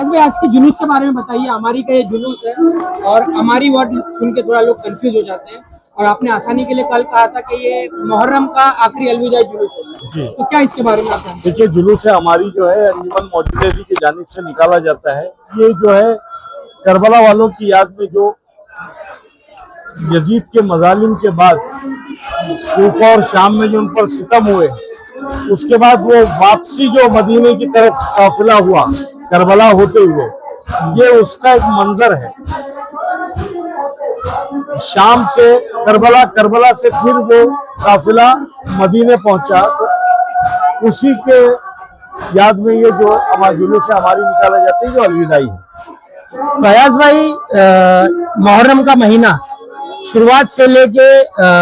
भाई आज के जुलूस के बारे में बताइए। हमारी का ये जुलूस है और हमारी वर्ड सुन के थोड़ा लोग कंफ्यूज हो जाते हैं, और आपने आसानी के लिए कल कहा था कि ये मुहर्रम का आखिरी अलविदा जुलूस होगा जी, तो क्या इसके बारे में आप जानते हैं? देखिए, जुलूस है हमारी जो है अंजुमन मौजूद की जानिब से निकाला जाता है। ये जो है करबला वालों की याद में जो यजीद के मजालिम के बाद कूफा और शाम में जो उन पर सितम हुए, उसके बाद वो वापसी जो मदीने की तरफ काफिला हुआ करबला होते हुए, ये उसका एक मंजर है। शाम से करबला, करबला से फिर वो काफिला मदीने पहुंचा, तो उसी के याद में ये जो हमारा जुलूस है हमारी निकाला जाती है, जो अलविदाई है। फयाज भाई, मुहर्रम का महीना शुरुआत से लेके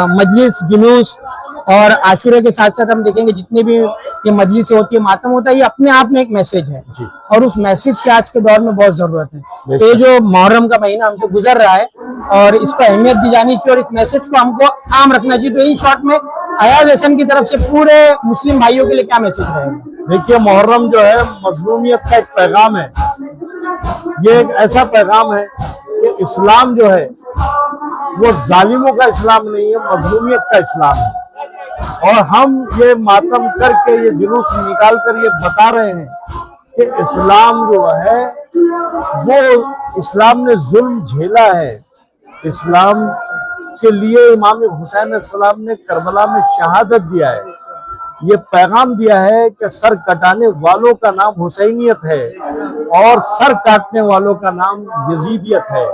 मजलिस, जुलूस और आशूरे के साथ साथ हम देखेंगे जितने भी ये मजलिस होती है, मातम होता है, ये अपने आप में एक मैसेज है जी। और उस मैसेज की आज के दौर में बहुत जरूरत है। तो ये जो मुहर्रम का महीना हमसे गुजर रहा है और इसको अहमियत दी जानी चाहिए और इस मैसेज को हमको आम रखना चाहिए। तो इन शॉर्ट में अयाज हसन की तरफ से पूरे मुस्लिम भाइयों के लिए क्या मैसेज रहेगा? देखिए, मुहर्रम जो है मजलूमियत का एक पैगाम है। ये एक ऐसा पैगाम है कि इस्लाम जो है वो जालिमों का इस्लाम नहीं है, मजलूमियत का इस्लाम है। और हम ये मातम करके, ये जुलूस निकाल कर ये बता रहे हैं कि इस्लाम जो है वो, इस्लाम ने जुल्म झेला है। इस्लाम के लिए इमाम हुसैन अलैहिस्सलाम ने करबला में शहादत दिया है। ये पैगाम दिया है कि सर कटाने वालों का नाम हुसैनियत है और सर काटने वालों का नाम यजीदियत है।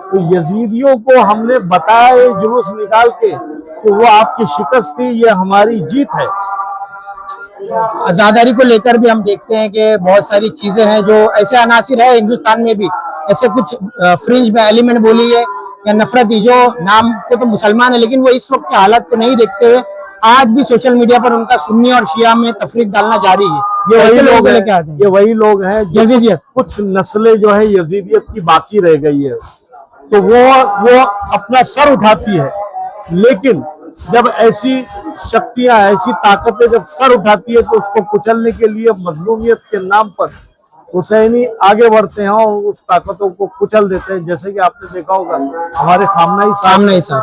तो यजीदियों को हमने बताया ये जुलूस निकाल के कि वो आपकी शिकस्त थी, ये हमारी जीत है। आजादारी को लेकर भी हम देखते हैं कि बहुत सारी चीजें हैं जो ऐसे अनासिर है हिंदुस्तान में भी, ऐसे कुछ फ्रिंज में एलिमेंट बोली है या नफरती, जो नाम को तो मुसलमान है लेकिन वो इस वक्त के हालात को नहीं देखते हुए आज भी सोशल मीडिया पर उनका सुन्नी और शिया में तफरीक डालना जारी है। ये वही लोग हैं, लेके आते हैं, ये वही लोग हैं। यजीदियत, कुछ नस्लें जो है यजीदियत की बाकी रह गई है, तो वो अपना सर उठाती है। लेकिन जब ऐसी शक्तियां, ऐसी ताकतें जब सर उठाती है तो उसको कुचलने के लिए मजलूमियत के नाम पर हुसैनी आगे बढ़ते हैं और उस ताकतों को कुचल देते हैं। जैसे कि आपने देखा होगा हमारे खामनेई साहब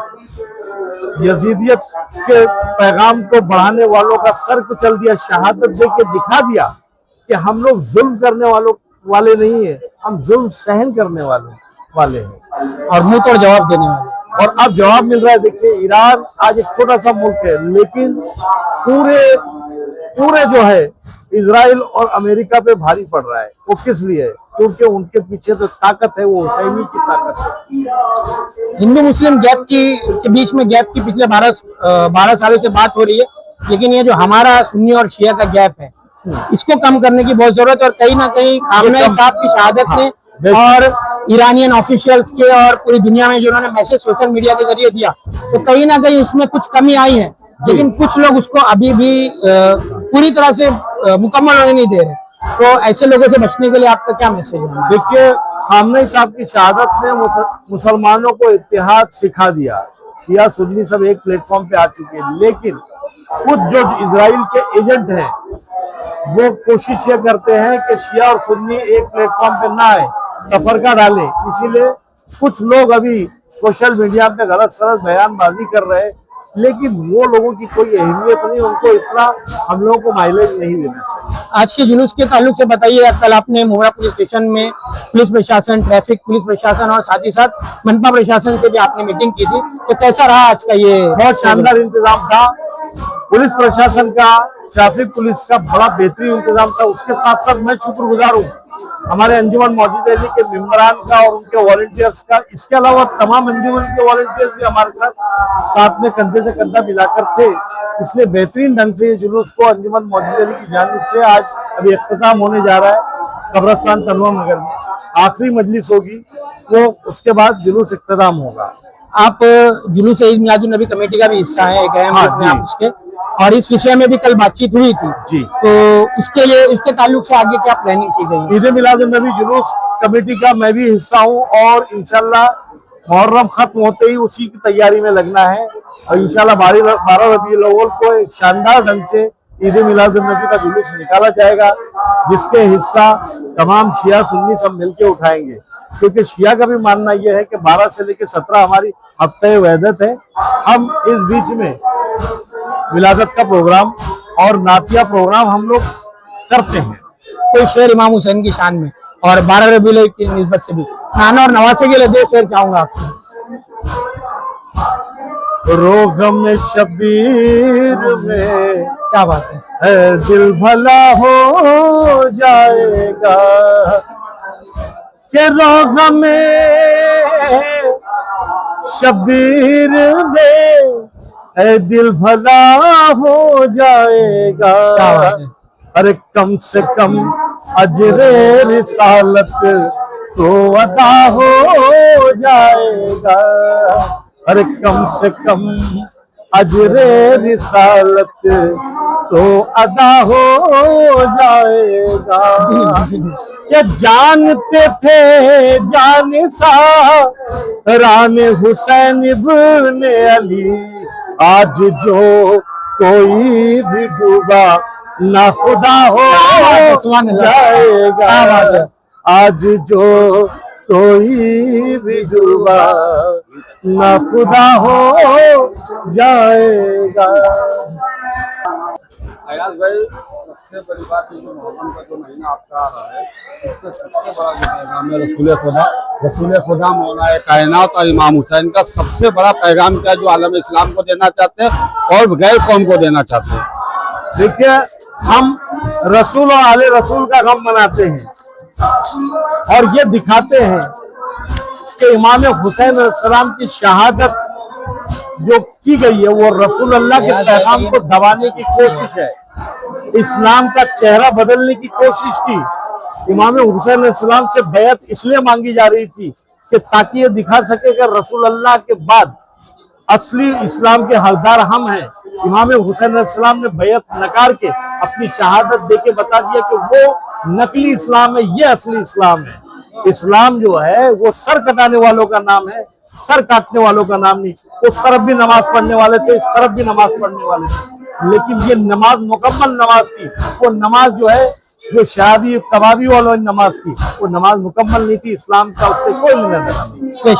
यजीदियत के पैगाम को बढ़ाने वालों का सर कुचल दिया, शहादत दे के दिखा दिया कि हम लोग जुल्म करने वाले नहीं है, हम जुल्म सहन करने वाले हैं और मुंह तोड़ जवाब देने वाले। और अब जवाब मिल रहा है। देखिए, ईरान आज एक छोटा सा मुल्क है, लेकिन पूरे जो है इजराइल और अमेरिका पे भारी पड़ रहा है। वो किस लिए? क्योंकि उनके पीछे तो ताकत है, वो हुसैनी की ताकत है। हिंदू मुस्लिम गैप के बीच में गैप की पिछले 12 सालों से बात हो रही है, लेकिन ये जो हमारा सुन्नी और शिया का गैप है, इसको कम करने की बहुत जरूरत है। और कहीं ना कहीं खामनेई साहब की शहादत ने और ईरानियन ऑफिशियल्स के और पूरी दुनिया में जो उन्होंने मैसेज सोशल मीडिया के जरिए दिया, तो कहीं ना कहीं उसमें कुछ कमी आई है, लेकिन कुछ लोग उसको अभी भी पूरी तरह से मुकम्मल होने नहीं दे रहे। तो ऐसे लोगों से बचने के लिए आपका क्या मैसेज है? देखिए, खामनेई साहब की शहादत ने मुसलमानों को इत्तेहाद सिखा दिया। शिया सुन्नी सब एक प्लेटफॉर्म पे आ चुके हैं, लेकिन कुछ जो इजराइल के एजेंट हैं वो कोशिश ये करते हैं कि शिया और सुन्नी एक प्लेटफॉर्म पे ना आए, तफरका डालें। इसीलिए कुछ लोग अभी सोशल मीडिया पे गलत सलत बयानबाजी कर रहे हैं, लेकिन वो लोगों की कोई अहमियत नहीं, उनको इतना हम लोगों को माइलेज नहीं देना चाहिए। आज के जुलूस के ताल्लुक से बताइए, कल आपने मोहरा पुलिस स्टेशन में पुलिस प्रशासन, ट्रैफिक पुलिस प्रशासन और साथ ही साथ मनपा प्रशासन से भी आपने मीटिंग की थी, तो कैसा रहा आज का? ये बहुत शानदार इंतजाम था। पुलिस प्रशासन का, ट्रैफिक पुलिस का बड़ा बेहतरीन इंतजाम था। उसके साथ साथ मैं शुक्रगुजार हूँ हमारे अंजुमन मौजूद के मेंबरान का और उनके वॉलंटियर्स का। इसके अलावा तमाम अंजुमन के वॉलंटियर्स भी हमारे साथ में कंधे से कंधा मिलाकर थे। इसलिए बेहतरीन ढंग से ये जुलूस को अंजुमन मौजूद की जानिब से आज अभी इख्तिताम होने जा रहा है कब्रिस्तान तनवा नगर में। आखिरी मजलिस होगी, वो उसके बाद जुलूस इख्तिताम होगा। आप जुलूस ईद मिलादुन नबी कमेटी का भी हिस्सा है, एक अहम आप उसके, और इस विषय में भी कल बातचीत हुई थी जी। तो उसके लिए, उसके ताल्लुक से आगे क्या प्लानिंग की गई? ईद मिलादुन नबी जुलूस कमेटी का मैं भी हिस्सा हूँ और इंशाल्लाह मुहर्रम खत्म होते ही उसी की तैयारी में लगना है और इंशाल्लाह 12 रबीउल अव्वल को एक शानदार ढंग से ईद मिलाद नबी का जुलूस निकाला जाएगा, जिसके हिस्सा तमाम शिया सुन्नी सब मिलके उठाएंगे। क्योंकि शिया का भी मानना यह है कि 12 से लेकर 17 हमारी हफ्ते वहदत है। हम इस बीच में विलादत का प्रोग्राम और नातिया प्रोग्राम हम लोग करते हैं। कोई शेर इमाम हुसैन की शान में और 12 रबीउल अव्वल की निस्बत से भी नाना और नवासे के लिए 2 शेर चाहूंगा आपसे। रोगम शबीर में क्या बात है। दिल भला हो जाएगा कि रोगम शबीर में दिल भला हो जाएगा। क्या बात है। अरे कम से कम अजरे रिसालत तो अदा हो जाएगा। अरे कम से कम अजरे रिसालत तो अदा हो जाएगा। क्या जानते थे जानिसा रान हुसैन इब्न अली, आज जो कोई भी डूबा ना खुदा हो जाएगा। आज जो कोई भी डूबा ना खुदा हो जाएगा। अयाज भाई, सबसे बड़ी बात है जो मुहर्रम का जो महीना आपका आ रहा है, उसका सबसे बड़ा जो पैगाम है रसूल खुदा मौलाए कायनात और इमाम हुसैन का सबसे बड़ा पैगाम क्या जो आलम इस्लाम को देना चाहते हैं और गैर कौम को देना चाहते हैं? देखिए, हम रसूल और आले रसूल का गम मनाते हैं और ये दिखाते हैं कि इमाम हुसैन अलैहिस्सलाम की शहादत जो की गई है वो रसूल अल्लाह के पैगाम को दबाने की कोशिश है, इस्लाम का चेहरा बदलने की कोशिश की। इमाम हुसैन अलैहिस्सलाम से बैत इसलिए मांगी जा रही थी कि ताकि ये दिखा सके कि रसूल अल्लाह के बाद असली इस्लाम के हकदार हम हैं। इमाम हुसैन अलैहिस्सलाम ने बैत नकार के अपनी शहादत देके बता दिया कि वो नकली इस्लाम है, ये असली इस्लाम है। इस्लाम जो है वो सर कटाने वालों का नाम है, सर काटने वालों का नाम नहीं। उस तरफ भी नमाज पढ़ने वाले थे, इस तरफ भी नमाज पढ़ने वाले थे, लेकिन ये नमाज मुकम्मल नमाज थी। वो नमाज जो है जो शादी कबाबी वालों ने नमाज की, वो नमाज मुकम्मल नहीं थी। इस्लाम का उससे कोई लेना देना नहीं।